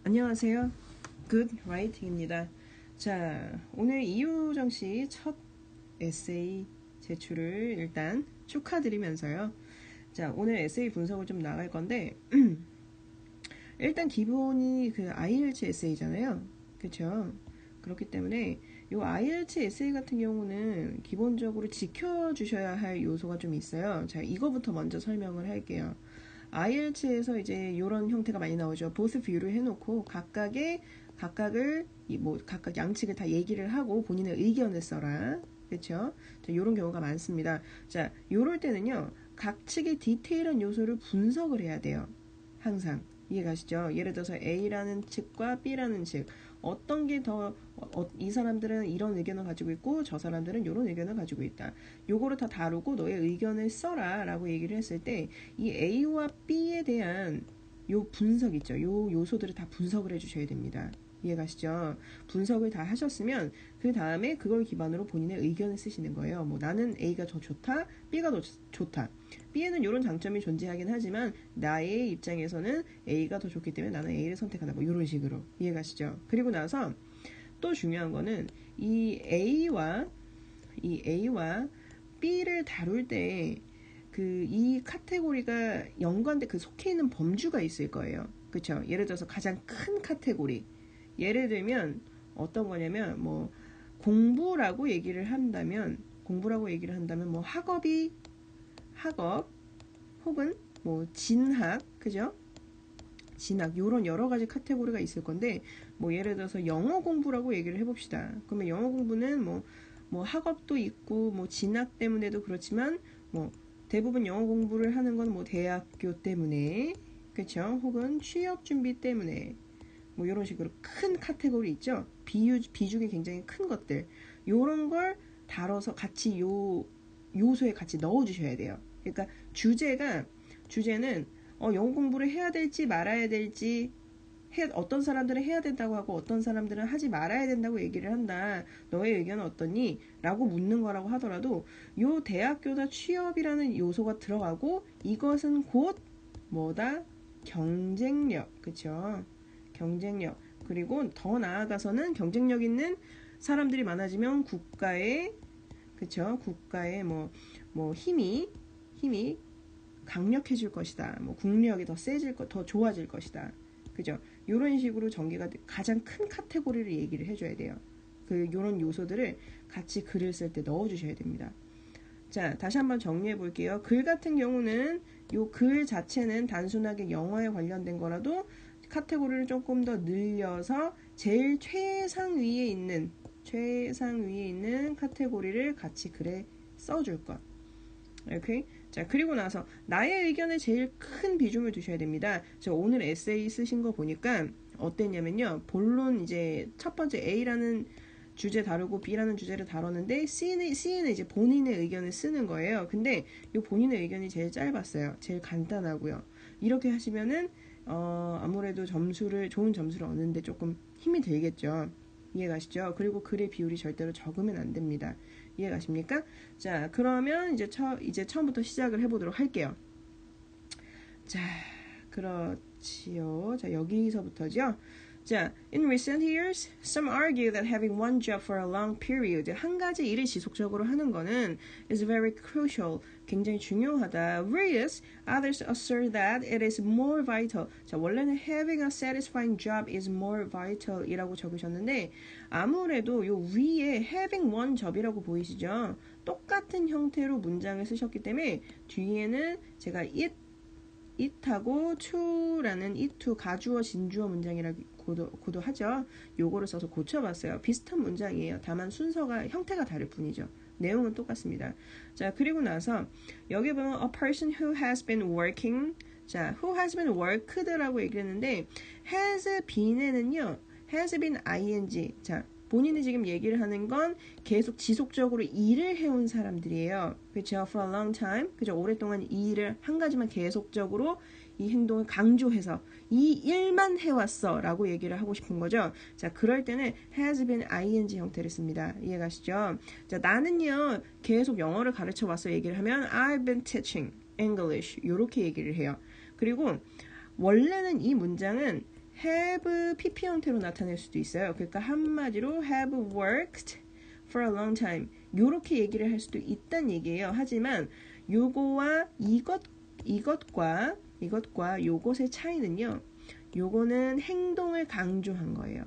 안녕하세요. Good Writing입니다. 자, 오늘 이유정 씨 첫 에세이 제출을 일단 축하드리면서요. 자, 오늘 에세이 분석을 좀 나갈 건데, 일단 기본이 그 IELTS 에세이잖아요. 그쵸? 그렇기 때문에 이 IELTS 에세이 같은 경우는 기본적으로 지켜주셔야 할 요소가 좀 있어요. 자, 이거부터 먼저 설명을 할게요. IELTS에서 이제 이런 형태가 많이 나오죠. 보스 뷰를 해놓고 각각을 뭐 각각 양측을 다 얘기를 하고 본인의 의견을 써라. 그렇죠? 이런 경우가 많습니다. 자, 요럴 때는요. 각 측의 디테일한 요소를 분석을 해야 돼요. 항상. 이해가시죠? 예를 들어서 A라는 측과 B라는 측 어떤 게 더 이 사람들은 이런 의견을 가지고 있고 저 사람들은 이런 의견을 가지고 있다. 요거를 다 다루고 너의 의견을 써라 라고 얘기를 했을 때 이 A와 B에 대한 요 분석 있죠. 요 요소들을 다 분석을 해주셔야 됩니다. 이해가시죠? 분석을 다 하셨으면 그 다음에 그걸 기반으로 본인의 의견을 쓰시는 거예요. 뭐 나는 A가 더 좋다, B가 더 좋다. B에는 이런 장점이 존재하긴 하지만 나의 입장에서는 A가 더 좋기 때문에 나는 A를 선택한다. 뭐 이런 식으로 이해가시죠? 그리고 나서 또 중요한 거는 이 A와 B를 다룰 때 이 카테고리가 연관돼 그 속해 있는 범주가 있을 거예요. 그렇죠? 예를 들어서 가장 큰 카테고리. 예를 들면 어떤 거냐면 뭐 공부라고 얘기를 한다면 뭐 학업 혹은 뭐 진학, 그죠? 진학 요런 여러 가지 카테고리가 있을 건데 뭐 예를 들어서 영어 공부라고 얘기를 해봅시다. 그러면 영어 공부는 뭐 학업도 있고 뭐 진학 때문에도 그렇지만 뭐 대부분 영어 공부를 하는 건 뭐 대학교 때문에 그렇죠? 혹은 취업 준비 때문에 뭐 이런 식으로 큰 카테고리 있죠. 비중이 굉장히 큰 것들 요런 걸 다뤄서 같이 요소에 같이 넣어주셔야 돼요. 그러니까 주제는 영어 공부를 해야 될지 말아야 될지 어떤 사람들은 해야 된다고 하고 어떤 사람들은 하지 말아야 된다고 얘기를 한다. 너의 의견은 어떠니? 라고 묻는 거라고 하더라도 요 대학교다 취업이라는 요소가 들어가고 이것은 곧 뭐다? 경쟁력. 그쵸? 경쟁력. 그리고 더 나아가서는 경쟁력 있는 사람들이 많아지면 국가의 뭐 힘이 강력해질 것이다. 뭐 국력이 더 좋아질 것이다. 그죠? 이런 식으로 전개가 가장 큰 카테고리를 얘기를 해줘야 돼요. 요런 요소들을 같이 글을 쓸 때 넣어주셔야 됩니다. 자, 다시 한번 정리해 볼게요. 글 같은 경우는 요 글 자체는 단순하게 영어에 관련된 거라도 카테고리를 조금 더 늘려서 제일 최상 위에 있는 카테고리를 같이 글에 써줄 것. 오케이? 자, 그리고 나서 나의 의견에 제일 큰 비중을 두셔야 됩니다. 저 오늘 에세이 쓰신 거 보니까 어땠냐면요. 본론 이제 첫 번째 A라는 주제 다루고 B라는 주제를 다뤘는데 C는 이제 본인의 의견을 쓰는 거예요. 근데 이 본인의 의견이 제일 짧았어요. 제일 간단하고요. 이렇게 하시면은 아무래도 좋은 점수를 얻는데 조금 힘이 들겠죠. 이해가시죠? 그리고 글의 비율이 절대로 적으면 안 됩니다. 이해가십니까? 자, 그러면 이제 처음부터 시작을 해보도록 할게요. 자, 그렇지요. 자, 여기서부터죠. 자, in recent years, some argue that having one job for a long period, 한 가지 일을 지속적으로 하는 거는 is very crucial, 굉장히 중요하다. Whereas others assert that it is more vital. 자, 원래는 having a satisfying job is more vital 이라고 적으셨는데 아무래도 요 위에 having one job이라고 보이시죠? 똑같은 형태로 문장을 쓰셨기 때문에 뒤에는 제가 it하고 to라는 it to 가주어 진주어 문장이라고도 하죠. 요거를 써서 고쳐봤어요. 비슷한 문장이에요. 다만 형태가 다를 뿐이죠. 내용은 똑같습니다. 자, 그리고 나서 여기 보면 a person who has been working. 자, who has been worked라고 얘기를 했는데 has been에는요. has been ing. 자, 본인이 지금 얘기를 하는 건 계속 지속적으로 일을 해온 사람들이에요. 그렇죠? For a long time. 그죠? 오랫동안 이 일을 한 가지만 계속적으로 이 행동을 강조해서 이 일만 해왔어 라고 얘기를 하고 싶은 거죠. 자, 그럴 때는 has been ing 형태를 씁니다. 이해가시죠? 자, 나는요 계속 영어를 가르쳐 왔어 얘기를 하면 I've been teaching English 이렇게 얘기를 해요. 그리고 원래는 이 문장은 have PP 형태로 나타낼 수도 있어요. 그러니까 한마디로 have worked for a long time 요렇게 얘기를 할 수도 있단 얘기예요. 하지만 요거와 이것과 요것의 차이는요. 요거는 행동을 강조한 거예요.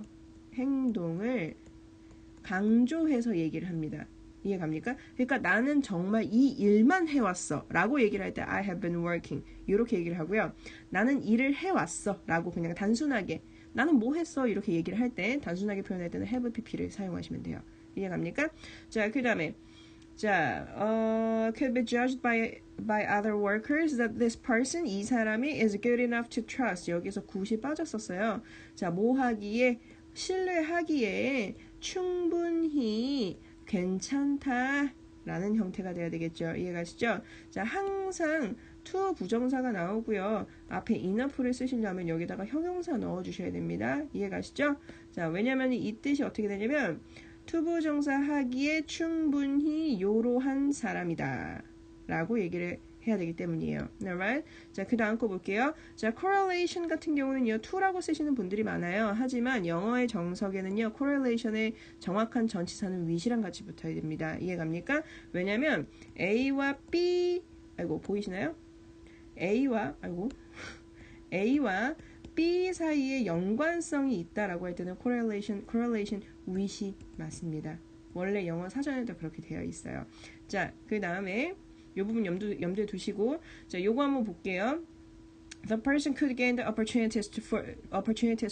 행동을 강조해서 얘기를 합니다. 이해갑니까? 그러니까 나는 정말 이 일만 해왔어 라고 얘기를 할 때 I have been working 이렇게 얘기를 하고요. 나는 일을 해왔어 라고 그냥 단순하게 나는 뭐 했어 이렇게 얘기를 할 때 단순하게 표현할 때는 have pp를 사용하시면 돼요. 이해갑니까? 자, 그 다음에 could be judged by other workers that this person 이 사람이 is good enough to trust 여기서 굿이 빠졌었어요. 자, 뭐 하기에 신뢰하기에 충분히 괜찮다 라는 형태가 돼야 되겠죠. 이해가시죠? 자, 항상 to 부정사가 나오고요. 앞에 enough를 쓰시려면 여기다가 형용사 넣어주셔야 됩니다. 이해가시죠? 자, 왜냐면 이 뜻이 어떻게 되냐면 to 부정사 하기에 충분히 요로한 사람이다 라고 얘기를 해야 되기 때문이에요. Alright? 자, 그 다음 거 볼게요. 자, correlation 같은 경우는요, to라고 쓰시는 분들이 많아요. 하지만 영어의 정석에는요, correlation의 정확한 전치사는 with랑 같이 붙어야 됩니다. 이해갑니까? 왜냐면 A와 B, 보이시나요? A와 B 사이에 연관성이 있다라고 할 때는 correlation with이 맞습니다. 원래 영어 사전에도 그렇게 되어 있어요. 자, 그 다음에 이 부분 염두에 두시고 자, 요거 한번 볼게요. The person could gain the opportunities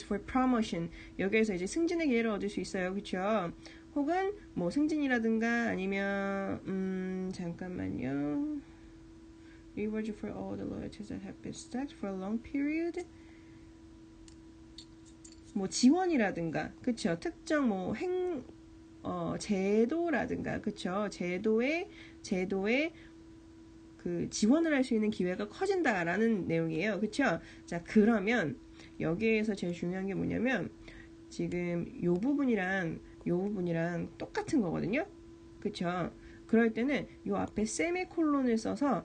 for promotion. 여기에서 이제 승진의 기회를 얻을 수 있어요. 그렇죠? 혹은 뭐 승진이라든가 아니면 잠깐만요. Reward for all the loyalties that have been stacked for a long period. 뭐 지원이라든가 그렇죠? 특정 뭐 제도라든가 그렇죠? 제도의 그 지원을 할 수 있는 기회가 커진다라는 내용이에요. 그렇죠? 자, 그러면 여기에서 제일 중요한 게 뭐냐면 지금 요 부분이랑 똑같은 거거든요. 그렇죠? 그럴 때는 요 앞에 세미콜론을 써서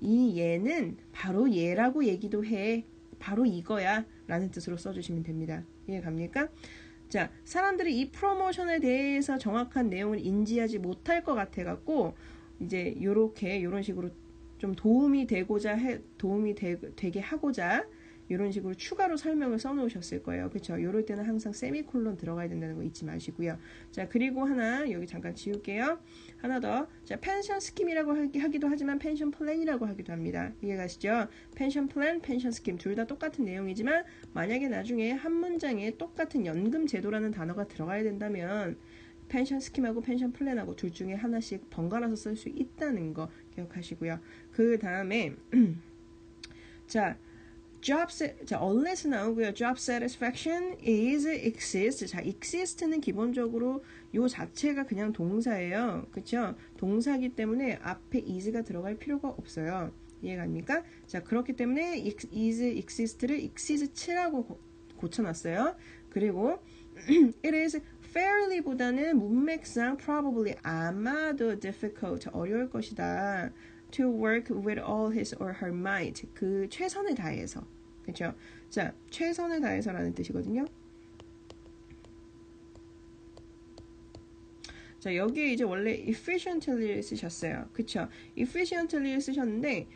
얘는 바로 얘라고 얘기도 해. 바로 이거야 라는 뜻으로 써주시면 됩니다. 이해갑니까? 자, 사람들이 이 프로모션에 대해서 정확한 내용을 인지하지 못할 것 같아 갖고 이제 요런 식으로 좀 도움이 되게 하고자 이런 식으로 추가로 설명을 써놓으셨을 거예요. 그렇죠? 이럴 때는 항상 세미콜론 들어가야 된다는 거 잊지 마시고요. 자, 그리고 하나 여기 잠깐 지울게요. 하나 더. 자, 펜션 스킴이라고 하기도 하지만 펜션 플랜이라고 하기도 합니다. 이해가시죠? 펜션 플랜, 펜션 스킴 둘 다 똑같은 내용이지만 만약에 나중에 한 문장에 똑같은 연금 제도라는 단어가 들어가야 된다면 펜션 스킴하고 펜션 플랜하고 둘 중에 하나씩 번갈아서 쓸 수 있다는 거 기억하시고요. 그 다음에 자, unless 나오고요. Job satisfaction is exist. 자, exist는 기본적으로 요 자체가 그냥 동사예요. 그쵸? 동사이기 때문에 앞에 is가 들어갈 필요가 없어요. 이해갑니까? 자, 그렇기 때문에 is, exist를 exist라고 고쳐놨어요. 그리고 it is fairly 보다는 문맥상 probably 아마도 difficult 어려울 것이다. to work with all his or her might 그 최선을 다해서 그렇죠? 자, 최선을 다해서라는 뜻이거든요. 자, 여기에 이제 원래 efficiently를 쓰셨어요. 그렇죠? efficiently를 쓰셨는데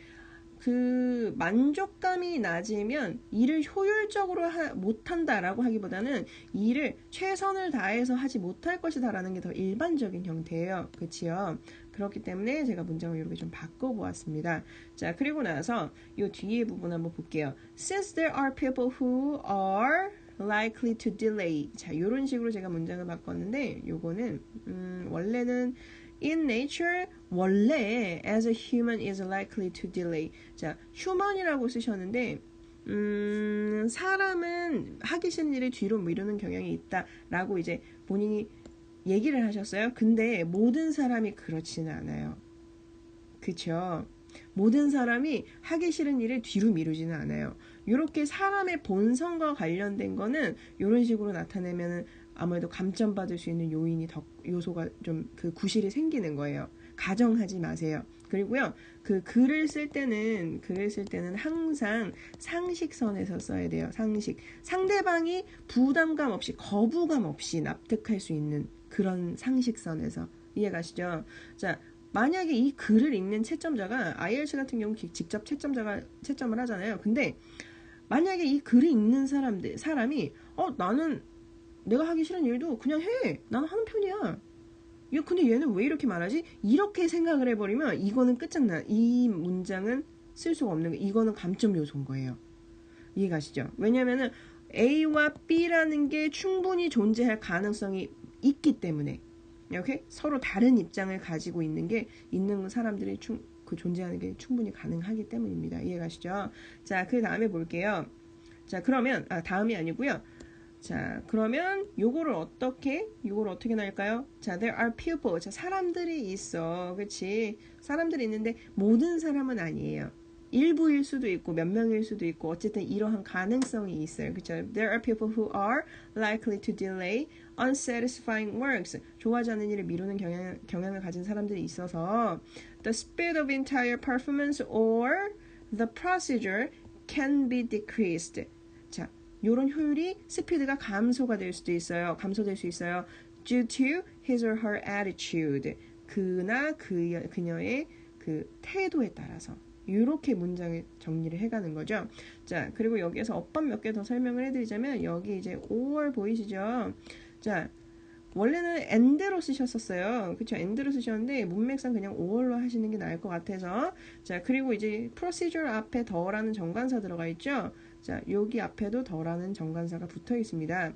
그 만족감이 낮으면 일을 효율적으로 못한다라고 하기보다는 일을 최선을 다해서 하지 못할 것이다 라는 게 더 일반적인 형태예요. 그치요? 그렇기 때문에 제가 문장을 이렇게 좀 바꿔보았습니다. 자, 그리고 나서 이 뒤에 부분 한번 볼게요. Since there are people who are likely to delay. 자, 이런 식으로 제가 문장을 바꿨는데 요거는 원래는 In nature, 원래 as a human is likely to delay. 자, human이라고 쓰셨는데 사람은 하기 싫은 일을 뒤로 미루는 경향이 있다라고 이제 본인이 얘기를 하셨어요. 근데 모든 사람이 그렇지는 않아요. 그쵸? 모든 사람이 하기 싫은 일을 뒤로 미루지는 않아요. 이렇게 사람의 본성과 관련된 거는 이런 식으로 나타내면은 아무래도 감점받을 수 있는 요소가 좀 그 구실이 생기는 거예요. 가정하지 마세요. 그리고요, 그 글을 쓸 때는 항상 상식선에서 써야 돼요. 상대방이 부담감 없이, 거부감 없이 납득할 수 있는 그런 상식선에서. 이해가시죠? 자, 만약에 이 글을 읽는 채점자가 IELTS 같은 경우 직접 채점을 하잖아요. 근데 만약에 이 글을 읽는 사람이 나는 내가 하기 싫은 일도 그냥 해. 나는 하는 편이야. 근데 얘는 왜 이렇게 말하지? 이렇게 생각을 해버리면 이거는 끝장나. 이 문장은 쓸 수가 없는 거예요. 이거는 감점 요소인 거예요. 이해가시죠? 왜냐면은 A와 B라는 게 충분히 존재할 가능성이 있기 때문에, 이렇게 서로 다른 입장을 가지고 있는 사람들이 존재하는 게 충분히 가능하기 때문입니다. 이해가시죠? 자, 그 다음에 볼게요. 자, 그러면 다음이 아니고요. 자, 그러면 요거를 어떻게 날까요? 자, there are people. 자, 사람들이 있어. 그치? 사람들이 있는데 모든 사람은 아니에요. 일부일 수도 있고 몇 명일 수도 있고 어쨌든 이러한 가능성이 있어요. 그쵸? There are people who are likely to delay unsatisfying works. 좋아하지 않는 일을 미루는 경향을 가진 사람들이 있어서 the speed of entire performance or the procedure can be decreased. 자, 요런 효율이 스피드가 감소될 수 있어요. due to his or her attitude. 그나 그녀의 그 태도에 따라서. 이렇게 문장을 정리를 해가는 거죠. 자, 그리고 여기에서 어법 몇 개 더 설명을 해드리자면 여기 이제 or 보이시죠? 자, 원래는 and로 쓰셨었어요. 그쵸? and로 쓰셨는데 문맥상 그냥 or로 하시는 게 나을 것 같아서. 자, 그리고 이제 procedure 앞에 더라는 정관사 들어가 있죠? 자, 여기 앞에도 더라는 정관사가 붙어 있습니다.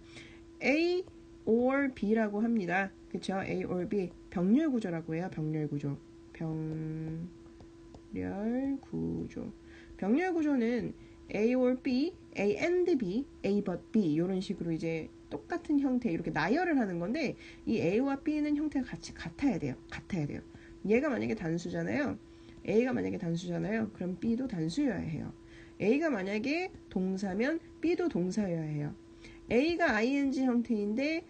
A or B라고 합니다. 그쵸? A or B. 병렬 구조라고 해요. 병렬 구조. 병렬 구조는 A or B, A and B, A but B 이런 식으로 이제 똑같은 형태 이렇게 나열을 하는 건데 이 A와 B는 형태가 같아야 돼요. 얘가 만약에 단수잖아요. 그럼 B도 단수여야 해요. A가 만약에 동사면 B도 동사여야 해요. A가 ing 형태인데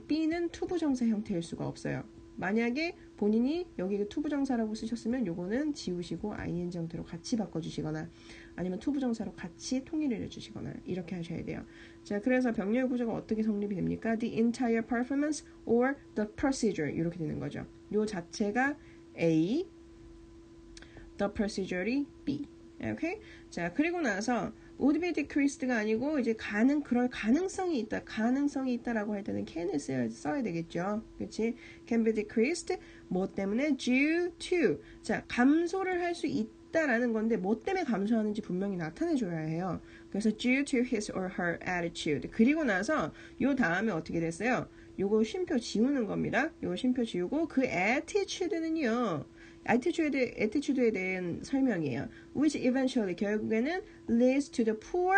B는 투부정사 형태일 수가 없어요. 만약에 본인이 여기 투부정사라고 쓰셨으면 요거는 지우시고 ing 형태로 같이 바꿔주시거나 아니면 투부정사로 같이 통일을 해주시거나 이렇게 하셔야 돼요. 자, 그래서 병렬 구조가 어떻게 성립이 됩니까? The entire performance or the procedure 이렇게 되는 거죠. 요 자체가 A, the procedure이 B. 오케이? 자, 그리고 나서 would be decreased가 아니고 이제 그럴 가능성이 있다라고 할 때는 can을 써야 되겠죠. 그렇지? can be decreased 뭐 때문에 due to. 자, 감소를 할 수 있다라는 건데 뭐 때문에 감소하는지 분명히 나타내 줘야 해요. 그래서 due to his or her attitude. 그리고 나서 요 다음에 어떻게 됐어요? 요거 쉼표 지우는 겁니다. 요거 쉼표 지우고 그 attitude는요. attitude에 대한 설명이에요. which eventually 결국에는 leads to the poor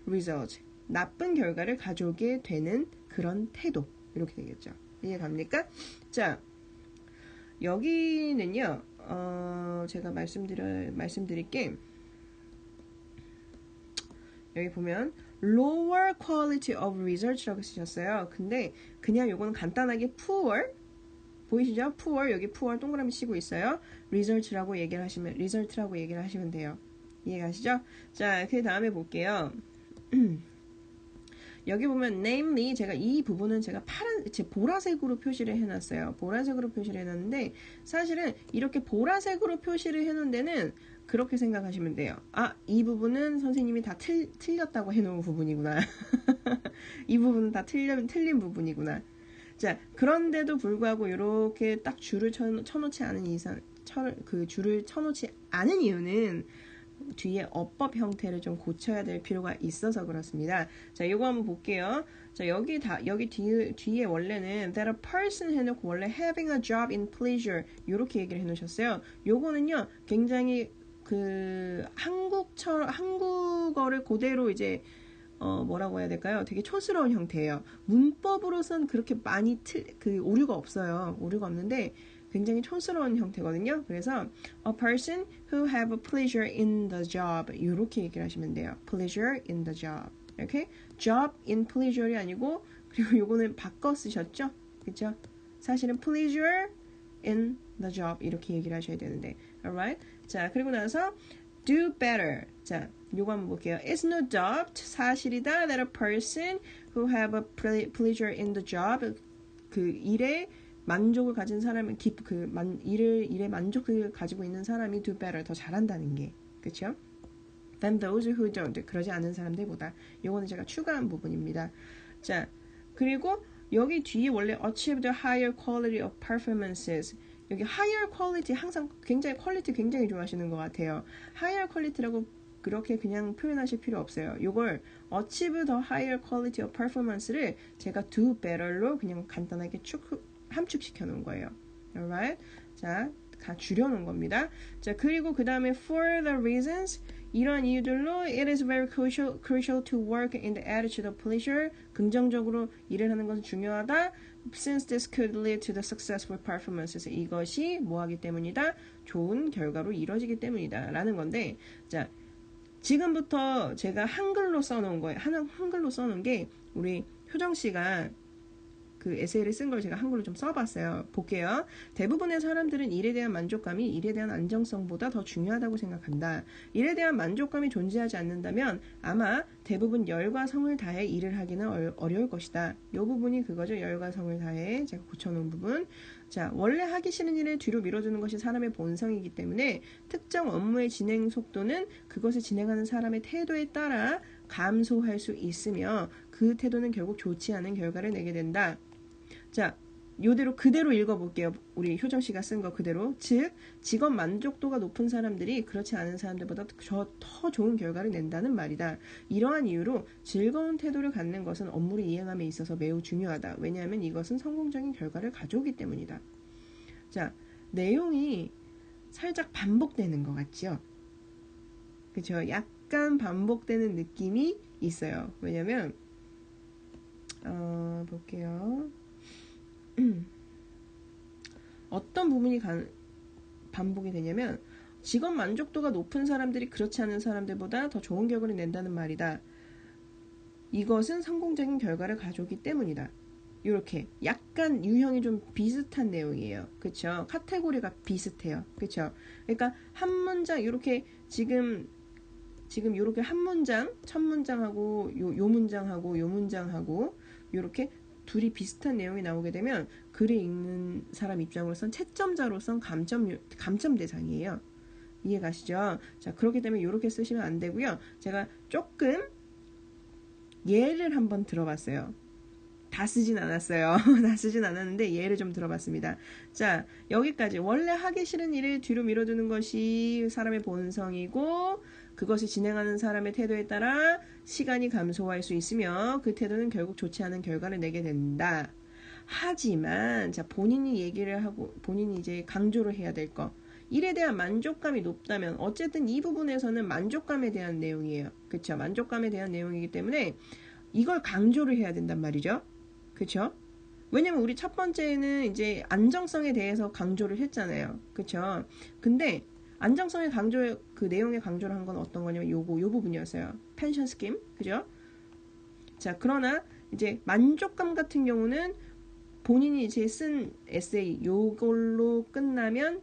result. 나쁜 결과를 가져오게 되는 그런 태도. 이렇게 되겠죠. 이해 갑니까? 자, 여기는요. 제가 말씀드릴게. 여기 보면 lower quality of results라고 쓰셨어요. 근데 그냥 요거는 간단하게 poor 보이시죠? poor 여기 poor 동그라미 치고 있어요. result라고 얘기를 하시면 돼요. 이해가시죠? 자, 그 다음에 볼게요. 여기 보면 namely 제가 이 부분은 제가 보라색으로 표시를 해놨어요. 보라색으로 표시를 해놨는데 사실은 이렇게 보라색으로 표시를 해놓은 데는 그렇게 생각하시면 돼요. 이 부분은 선생님이 다 틀렸다고 해놓은 부분이구나. 이 부분은 다 틀린 부분이구나. 자, 그런데도 불구하고 이렇게 딱 줄을 쳐놓지 않은 이상, 줄을 쳐놓지 않은 이유는 뒤에 어법 형태를 좀 고쳐야 될 필요가 있어서 그렇습니다. 자, 이거 한번 볼게요. 자, 여기 뒤에 원래는 that a person 해놓고 원래 having a job in pleasure 이렇게 얘기를 해놓으셨어요. 요거는요, 굉장히 한국어를 그대로 이제 뭐라고 해야 될까요? 되게 촌스러운 형태예요. 문법으로선 그렇게 많이 오류가 없어요. 오류가 없는데 굉장히 촌스러운 형태거든요. 그래서 a person who have a pleasure in the job 이렇게 얘기를 하시면 돼요. pleasure in the job. 이렇게 job in pleasure이 아니고 그리고 요거는 바꿔 쓰셨죠? 그렇죠? 사실은 pleasure in the job 이렇게 얘기를 하셔야 되는데 alright? 자, 그리고 나서 do better. 자, 요거 한번 볼게요. It's no doubt 사실이다 that a person who have a pleasure in the job 그 일에 만족을 가진 사람은 일에 만족을 가지고 있는 사람이 do better 더 잘한다는 게 그렇죠? than those who don't 그러지 않은 사람들보다 요거는 제가 추가한 부분입니다. 자, 그리고 여기 뒤에 원래 achieve the higher quality of performances 여기 higher quality 항상 굉장히 퀄리티 굉장히 좋아하시는 것 같아요. higher quality라고 그렇게 그냥 표현하실 필요 없어요. 이걸 achieve the higher quality of performance를 제가 do better로 그냥 간단하게 함축시켜 놓은 거예요. alright? 자, 다 줄여놓은 겁니다. 자, 그리고 그 다음에 for the reasons 이러한 이유들로 it is very crucial to work in the attitude of pleasure 긍정적으로 일을 하는 것은 중요하다. Since this could lead to the successful performances 이것이 뭐하기 때문이다? 좋은 결과로 이루어지기 때문이다 라는 건데 자 지금부터 제가 한글로 써놓은 거예요. 한글로 써놓은 게 우리 효정씨가 그 에세이를 쓴 걸 제가 한글로 좀 써봤어요. 볼게요. 대부분의 사람들은 일에 대한 만족감이 일에 대한 안정성보다 더 중요하다고 생각한다. 일에 대한 만족감이 존재하지 않는다면 아마 대부분 열과 성을 다해 일을 하기는 어려울 것이다. 이 부분이 그거죠. 열과 성을 다해 제가 고쳐놓은 부분. 자, 원래 하기 싫은 일을 뒤로 밀어두는 것이 사람의 본성이기 때문에 특정 업무의 진행 속도는 그것을 진행하는 사람의 태도에 따라 감소할 수 있으며 그 태도는 결국 좋지 않은 결과를 내게 된다. 자, 요대로 그대로 읽어볼게요. 우리 효정씨가 쓴 거 그대로. 즉, 직업 만족도가 높은 사람들이 그렇지 않은 사람들보다 더 좋은 결과를 낸다는 말이다. 이러한 이유로 즐거운 태도를 갖는 것은 업무를 이행함에 있어서 매우 중요하다. 왜냐하면 이것은 성공적인 결과를 가져오기 때문이다. 자, 내용이 살짝 반복되는 것 같죠? 그쵸? 약간 반복되는 느낌이 있어요. 왜냐면 볼게요. 어떤 부분이 반복이 되냐면 직업 만족도가 높은 사람들이 그렇지 않은 사람들보다 더 좋은 결과를 낸다는 말이다. 이것은 성공적인 결과를 가져오기 때문이다. 이렇게 약간 유형이 좀 비슷한 내용이에요. 그쵸? 카테고리가 비슷해요. 그쵸? 그러니까 한 문장 이렇게 지금 이렇게 한 문장, 첫 문장하고 요 문장하고 요 문장하고 이렇게 둘이 비슷한 내용이 나오게 되면 글을 읽는 사람 입장으로선 채점자로선 감점 대상이에요. 이해가시죠? 자, 그렇기 때문에 이렇게 쓰시면 안 되고요. 제가 조금 예를 한번 들어봤어요. 다 쓰진 않았어요. 다 쓰진 않았는데 예를 좀 들어봤습니다. 자, 여기까지 원래 하기 싫은 일을 뒤로 밀어두는 것이 사람의 본성이고 그것을 진행하는 사람의 태도에 따라 시간이 감소할 수 있으며 그 태도는 결국 좋지 않은 결과를 내게 된다. 하지만 자 본인이 얘기를 하고 본인이 이제 강조를 해야 될 거. 일에 대한 만족감이 높다면 어쨌든 이 부분에서는 만족감에 대한 내용이에요. 그렇죠? 만족감에 대한 내용이기 때문에 이걸 강조를 해야 된단 말이죠. 그렇죠? 왜냐면 우리 첫 번째는 이제 안정성에 대해서 강조를 했잖아요. 그렇죠? 근데 안정성의 그 내용의 강조를 한 건 어떤 거냐면 요 부분이었어요. 펜션 스킴. 그죠? 자, 그러나 이제 만족감 같은 경우는 본인이 이제 쓴 에세이 요걸로 끝나면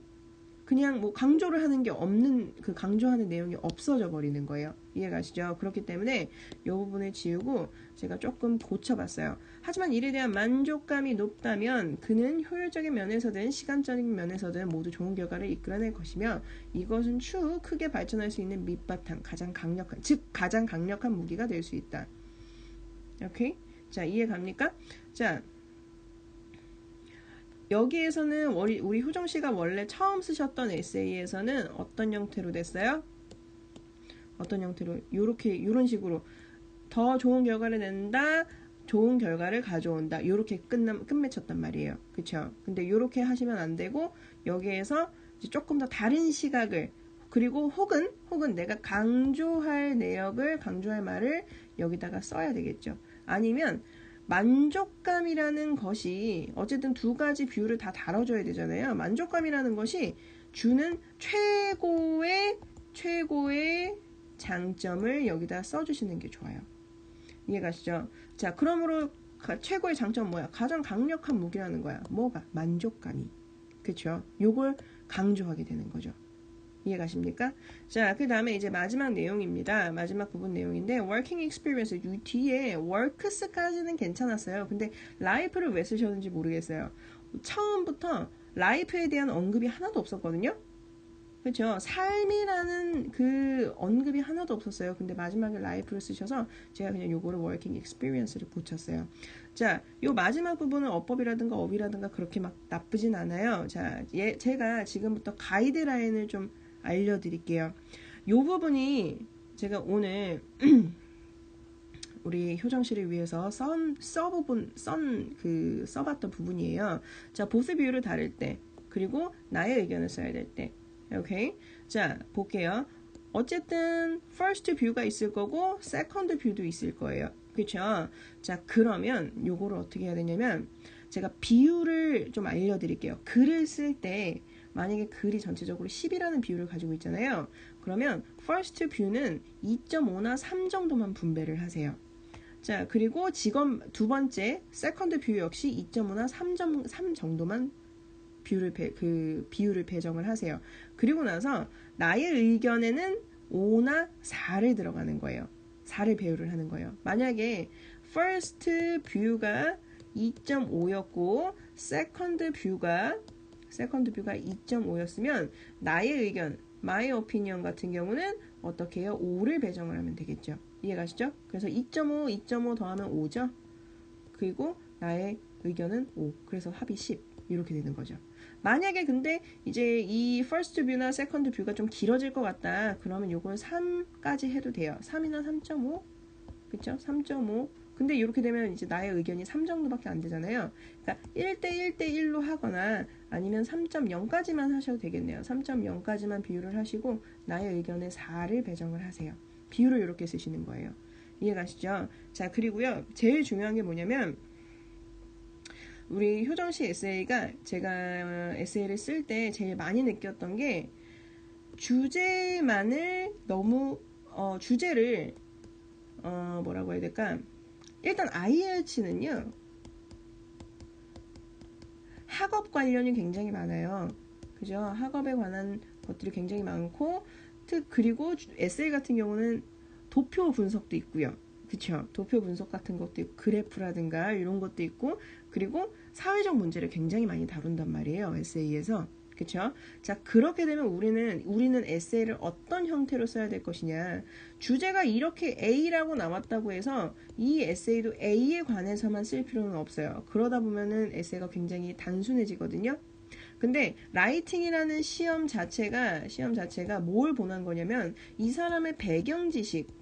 그냥 뭐 강조를 하는 게 없는 그 강조하는 내용이 없어져 버리는 거예요. 이해가시죠? 그렇기 때문에 이 부분을 지우고 제가 조금 고쳐봤어요. 하지만 일에 대한 만족감이 높다면 그는 효율적인 면에서든 시간적인 면에서든 모두 좋은 결과를 이끌어낼 것이며 이것은 추후 크게 발전할 수 있는 밑바탕 가장 강력한 무기가 될 수 있다. 오케이? 자, 이해 갑니까? 자, 여기에서는 우리 효정씨가 원래 처음 쓰셨던 에세이에서는 어떤 형태로 됐어요? 어떤 형태로? 요런 식으로 더 좋은 결과를 낸다, 좋은 결과를 가져온다. 요렇게 끝맺혔단 말이에요. 그쵸? 근데 요렇게 하시면 안 되고 여기에서 이제 조금 더 다른 시각을 그리고 혹은 내가 강조할 말을 여기다가 써야 되겠죠. 아니면 만족감이라는 것이 어쨌든 두 가지 뷰를 다 다뤄줘야 되잖아요. 만족감이라는 것이 주는 최고의 장점을 여기다 써주시는 게 좋아요. 이해가시죠? 자, 그러므로 최고의 장점은 뭐야? 가장 강력한 무기라는 거야. 뭐가? 만족감이. 그쵸? 요걸 강조하게 되는 거죠. 이해가십니까? 자, 그 다음에 이제 마지막 내용입니다. 마지막 부분 내용인데 working experience 이 뒤에 works까지는 괜찮았어요. 근데 life를 왜 쓰셨는지 모르겠어요. 처음부터 life에 대한 언급이 하나도 없었거든요. 그렇죠? 삶이라는 그 언급이 하나도 없었어요. 근데 마지막에 life를 쓰셔서 제가 그냥 요거를 working experience를 붙였어요. 자, 요 마지막 부분은 어법이라든가 어휘라든가 그렇게 막 나쁘진 않아요. 자, 제가 지금부터 가이드라인을 좀 알려드릴게요. 요 부분이 제가 오늘 우리 효정씨를 위해서 써봤던 부분이에요. 자, 보스 비율을 다룰 때, 그리고 나의 의견을 써야 될 때. 오케이? 자, 볼게요. 어쨌든 first view가 있을 거고 second view도 있을 거예요. 그쵸? 자, 그러면 요거를 어떻게 해야 되냐면 제가 비율을 좀 알려드릴게요. 글을 쓸 때 만약에 글이 전체적으로 10이라는 비율을 가지고 있잖아요. 그러면 first view는 2.5나 3 정도만 분배를 하세요. 자, 그리고 두 번째 second view 역시 2.5나 3 정도만 비율을 배정을 하세요. 그리고 나서 나의 의견에는 5나 4를 들어가는 거예요. 4를 배열을 하는 거예요. 만약에 first view가 2.5였고 second view가 2.5였으면 나의 의견, my opinion 같은 경우는 어떻게 해요? 5를 배정을 하면 되겠죠. 이해가시죠? 그래서 2.5 더하면 5죠. 그리고 나의 의견은 5. 그래서 합이 10. 이렇게 되는 거죠. 만약에 근데 이제 이 first view나 second view가 좀 길어질 것 같다. 그러면 요걸 3까지 해도 돼요. 3이나 3.5? 그쵸? 3.5. 근데 이렇게 되면 이제 나의 의견이 3 정도밖에 안 되잖아요. 그러니까 1대 1대1로 하거나 아니면 3.0까지만 하셔도 되겠네요. 3.0까지만 비율을 하시고 나의 의견에 4를 배정을 하세요. 비율을 이렇게 쓰시는 거예요. 이해가시죠? 자, 그리고요. 제일 중요한 게 뭐냐면 우리 효정씨 에세이가 제가 에세이를 쓸 때 제일 많이 느꼈던 게 주제만을 너무 주제를 뭐라고 해야 될까? 일단 IELTS는요. 학업 관련이 굉장히 많아요. 그죠? 학업에 관한 것들이 굉장히 많고 그리고 에세이 같은 경우는 도표 분석도 있고요. 그쵸? 도표 분석 같은 것도 있고 그래프라든가 이런 것도 있고 그리고 사회적 문제를 굉장히 많이 다룬단 말이에요. 에세이에서. 그쵸? 자, 그렇게 되면 우리는 에세이를 어떤 형태로 써야 될 것이냐. 주제가 이렇게 A라고 나왔다고 해서 이 에세이도 A에 관해서만 쓸 필요는 없어요. 그러다 보면은 에세이가 굉장히 단순해지거든요. 근데 라이팅이라는 시험 자체가 뭘 보는 거냐면 이 사람의 배경 지식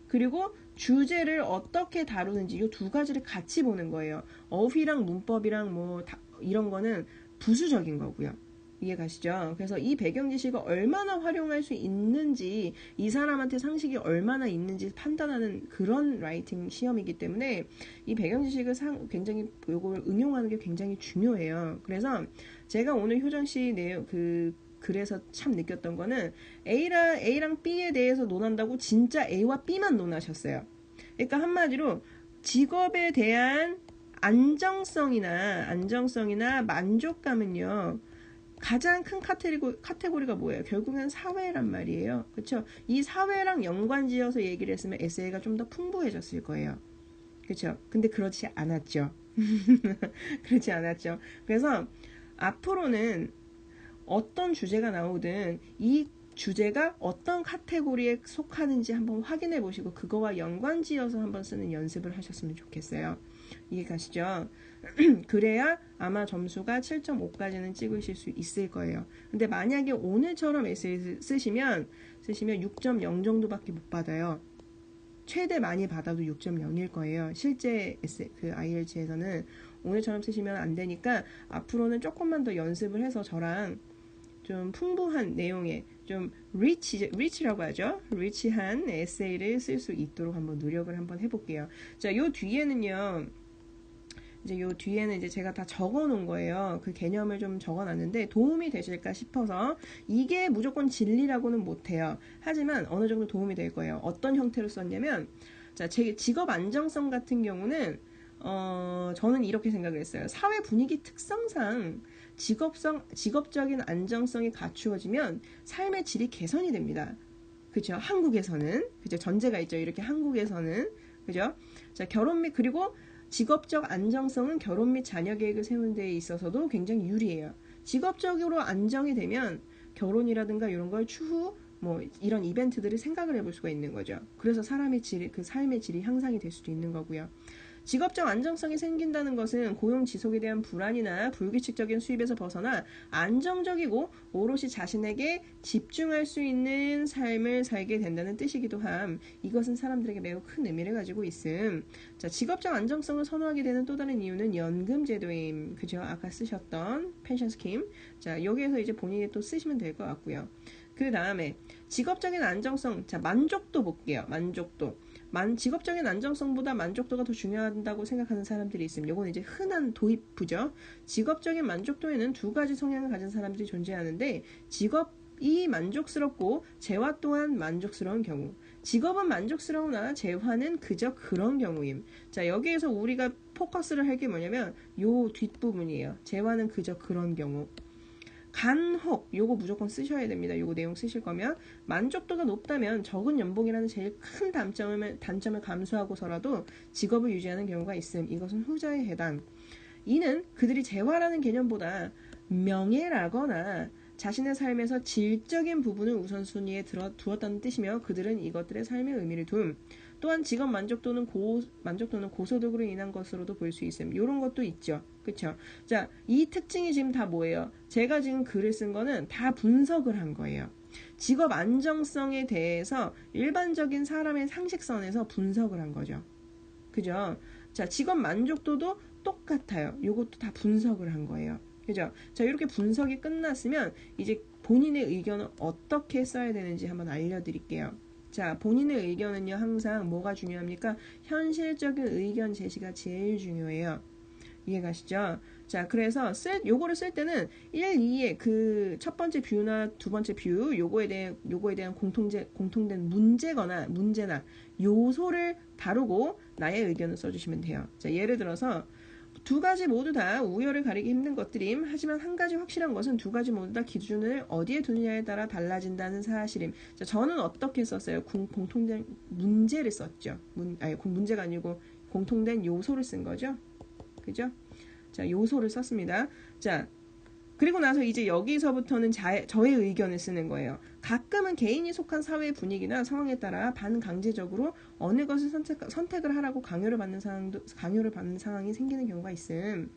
그리고 주제를 어떻게 다루는지 이 두 가지를 같이 보는 거예요. 어휘랑 문법이랑 이런 거는 부수적인 거고요. 이해가시죠? 그래서 이 배경 지식을 얼마나 활용할 수 있는지 이 사람한테 상식이 얼마나 있는지 판단하는 그런 라이팅 시험이기 때문에 이 배경 지식을 굉장히 이걸 응용하는 게 굉장히 중요해요. 그래서 제가 오늘 효정씨 내용 그래서 참 느꼈던 거는 A랑 B에 대해서 논한다고 진짜 A와 B만 논하셨어요. 그러니까 한마디로 직업에 대한 안정성이나 만족감은요. 가장 큰 카테고리가 뭐예요? 결국엔 사회란 말이에요. 그렇죠? 이 사회랑 연관지어서 얘기를 했으면 에세이가 좀 더 풍부해졌을 거예요. 그렇죠? 근데 그렇지 않았죠. 그렇지 않았죠. 그래서 앞으로는 어떤 주제가 나오든 이 주제가 어떤 카테고리에 속하는지 한번 확인해 보시고 그거와 연관지어서 한번 쓰는 연습을 하셨으면 좋겠어요. 이해가시죠? 그래야 아마 점수가 7.5까지는 찍으실 수 있을 거예요. 근데 만약에 오늘처럼 에세이 쓰시면 6.0 정도밖에 못 받아요. 최대 많이 받아도 6.0일 거예요. 실제 IELTS에서는 오늘처럼 쓰시면 안 되니까 앞으로는 조금만 더 연습을 해서 저랑 좀 풍부한 내용의 좀 리치라고 하죠. 리치한 에세이를 쓸 수 있도록 한번 노력을 한번 해볼게요. 자, 요 뒤에는 이제 제가 다 적어 놓은 거예요. 그 개념을 좀 적어 놨는데 도움이 되실까 싶어서 이게 무조건 진리라고는 못해요. 하지만 어느 정도 도움이 될 거예요. 어떤 형태로 썼냐면 자, 제 직업 안정성 같은 경우는 저는 이렇게 생각을 했어요. 사회 분위기 특성상 직업적인 안정성이 갖추어지면 삶의 질이 개선이 됩니다. 그죠? 한국에서는 그죠? 전제가 있죠. 이렇게 한국에서는 그죠? 자, 결혼 및 그리고 직업적 안정성은 결혼 및 자녀 계획을 세우는 데 있어서도 굉장히 유리해요. 직업적으로 안정이 되면 결혼이라든가 이런 걸 추후 뭐 이런 이벤트들을 생각을 해볼 수가 있는 거죠. 그래서 사람의 질, 그 삶의 질이 향상이 될 수도 있는 거고요. 직업적 안정성이 생긴다는 것은 고용 지속에 대한 불안이나 불규칙적인 수입에서 벗어나 안정적이고 오롯이 자신에게 집중할 수 있는 삶을 살게 된다는 뜻이기도 함. 이것은 사람들에게 매우 큰 의미를 가지고 있음. 자, 직업적 안정성을 선호하게 되는 또 다른 이유는 연금 제도임. 그죠? 아까 쓰셨던 펜션 스킴. 자, 여기에서 이제 본인이 또 쓰시면 될 것 같고요. 그 다음에 직업적인 안정성. 자, 만족도 볼게요. 만족도. 직업적인 안정성보다 만족도가 더 중요하다고 생각하는 사람들이 있습니다. 이건 이제 흔한 도입부죠. 직업적인 만족도에는 두 가지 성향을 가진 사람들이 존재하는데 직업이 만족스럽고 재화 또한 만족스러운 경우. 직업은 만족스러우나 재화는 그저 그런 경우임. 자, 여기에서 우리가 포커스를 할 게 뭐냐면 요 뒷부분이에요. 재화는 그저 그런 경우. 간혹 요거 무조건 쓰셔야 됩니다. 요거 내용 쓰실 거면 만족도가 높다면 적은 연봉이라는 제일 큰 단점을 감수하고서라도 직업을 유지하는 경우가 있음. 이것은 후자에 해당. 이는 그들이 재화라는 개념보다 명예라거나 자신의 삶에서 질적인 부분을 우선순위에 두었다는 뜻이며 그들은 이것들의 삶의 의미를 둠. 또한 직업 만족도는 고소득으로 인한 것으로도 볼 수 있음. 이런 것도 있죠. 그쵸? 자, 이 특징이 지금 다 뭐예요? 제가 지금 글을 쓴 거는 다 분석을 한 거예요. 직업 안정성에 대해서 일반적인 사람의 상식선에서 분석을 한 거죠. 그죠? 자, 직업 만족도도 똑같아요. 이것도 다 분석을 한 거예요. 그죠? 자, 이렇게 분석이 끝났으면 이제 본인의 의견을 어떻게 써야 되는지 한번 알려드릴게요. 자, 본인의 의견은요, 항상 뭐가 중요합니까? 현실적인 의견 제시가 제일 중요해요. 이해가시죠? 자, 그래서 요거를 쓸 때는 1, 2의 그 첫 번째 뷰나 두 번째 뷰, 요거에 대한 공통된 문제나 요소를 다루고 나의 의견을 써주시면 돼요. 자, 예를 들어서 두 가지 모두 다 우열을 가리기 힘든 것들임. 하지만 한 가지 확실한 것은 두 가지 모두 다 기준을 어디에 두느냐에 따라 달라진다는 사실임. 자, 저는 어떻게 썼어요? 공통된 문제를 썼죠. 문제가 아니고 공통된 요소를 쓴 거죠. 그죠? 자, 요소를 썼습니다. 자, 그리고 나서 이제 여기서부터는 저의 의견을 쓰는 거예요. 가끔은 개인이 속한 사회의 분위기나 상황에 따라 반강제적으로 어느 것을 선택을 하라고 강요를 받는 상황이 생기는 경우가 있음.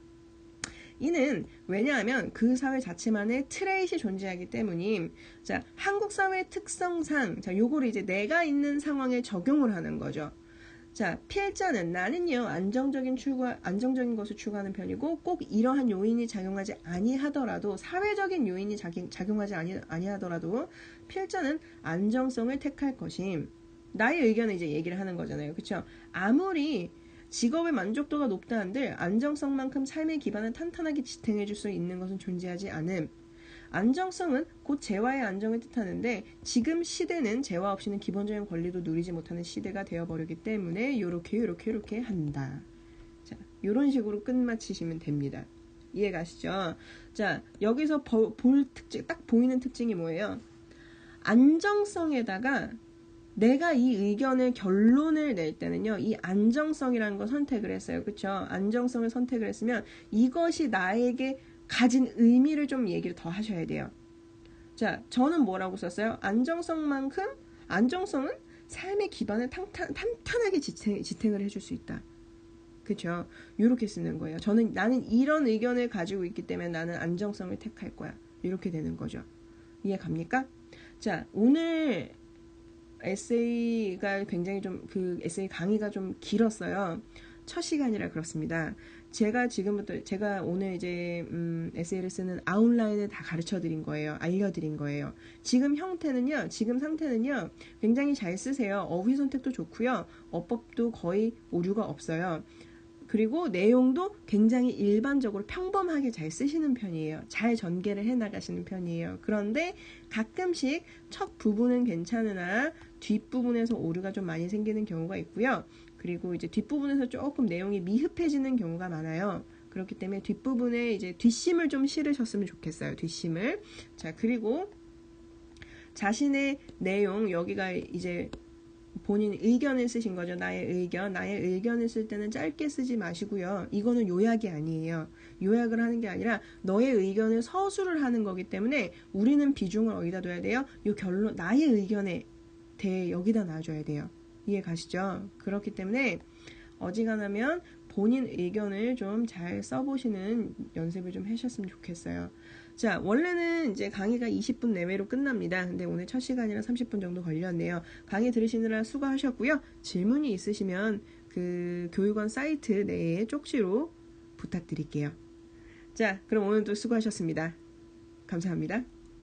이는 왜냐하면 그 사회 자체만의 트레이시 존재하기 때문임. 자, 한국 사회의 특성상, 자, 요거를 이제 내가 있는 상황에 적용을 하는 거죠. 자, 필자는 나는요 안정적인 것을 추구하는 편이고 꼭 이러한 요인이 작용하지 아니하더라도 사회적인 요인이 작용하지 아니하더라도 필자는 안정성을 택할 것임. 나의 의견을 이제 얘기를 하는 거잖아요. 그렇죠? 아무리 직업의 만족도가 높다 한들 안정성만큼 삶의 기반을 탄탄하게 지탱해 줄 수 있는 것은 존재하지 않음. 안정성은 곧 재화의 안정을 뜻하는데 지금 시대는 재화 없이는 기본적인 권리도 누리지 못하는 시대가 되어버리기 때문에 요렇게 한다. 자, 요런 식으로 끝마치시면 됩니다. 이해가시죠? 자, 여기서 딱 보이는 특징이 뭐예요? 안정성에다가 내가 이 의견을 결론을 낼 때는요, 이 안정성이라는 걸 선택을 했어요. 그쵸? 안정성을 선택을 했으면 이것이 나에게 가진 의미를 좀 얘기를 더 하셔야 돼요. 자, 저는 뭐라고 썼어요? 안정성은 삶의 기반을 탄탄하게 지탱을 해줄 수 있다. 그쵸? 이렇게 쓰는 거예요. 나는 이런 의견을 가지고 있기 때문에 나는 안정성을 택할 거야. 이렇게 되는 거죠. 이해 갑니까? 자, 오늘 에세이가 굉장히 에세이 강의가 좀 길었어요. 첫 시간이라 그렇습니다. 제가 오늘 이제 에세이를 쓰는 아웃라인을 다 가르쳐 드린 거예요. 알려드린 거예요. 지금 상태는요 굉장히 잘 쓰세요. 어휘 선택도 좋고요. 어법도 거의 오류가 없어요. 그리고 내용도 굉장히 일반적으로 평범하게 잘 쓰시는 편이에요. 잘 전개를 해나가시는 편이에요. 그런데 가끔씩 첫 부분은 괜찮으나 뒷부분에서 오류가 좀 많이 생기는 경우가 있고요. 그리고 이제 뒷부분에서 조금 내용이 미흡해지는 경우가 많아요. 그렇기 때문에 뒷부분에 이제 뒷심을 좀 실으셨으면 좋겠어요. 뒷심을. 자, 그리고 자신의 내용, 여기가 이제 본인 의견을 쓰신 거죠. 나의 의견을 쓸 때는 짧게 쓰지 마시고요. 이거는 요약이 아니에요. 요약을 하는 게 아니라 너의 의견을 서술을 하는 거기 때문에 우리는 비중을 어디다 둬야 돼요? 요 결론, 나의 의견에 대해 여기다 놔줘야 돼요. 이해 가시죠? 그렇기 때문에 어지간하면 본인 의견을 좀 잘 써보시는 연습을 좀 하셨으면 좋겠어요. 자, 원래는 이제 강의가 20분 내외로 끝납니다. 근데 오늘 첫 시간이라 30분 정도 걸렸네요. 강의 들으시느라 수고하셨고요. 질문이 있으시면 그 교육원 사이트 내에 쪽지로 부탁드릴게요. 자, 그럼 오늘도 수고하셨습니다. 감사합니다.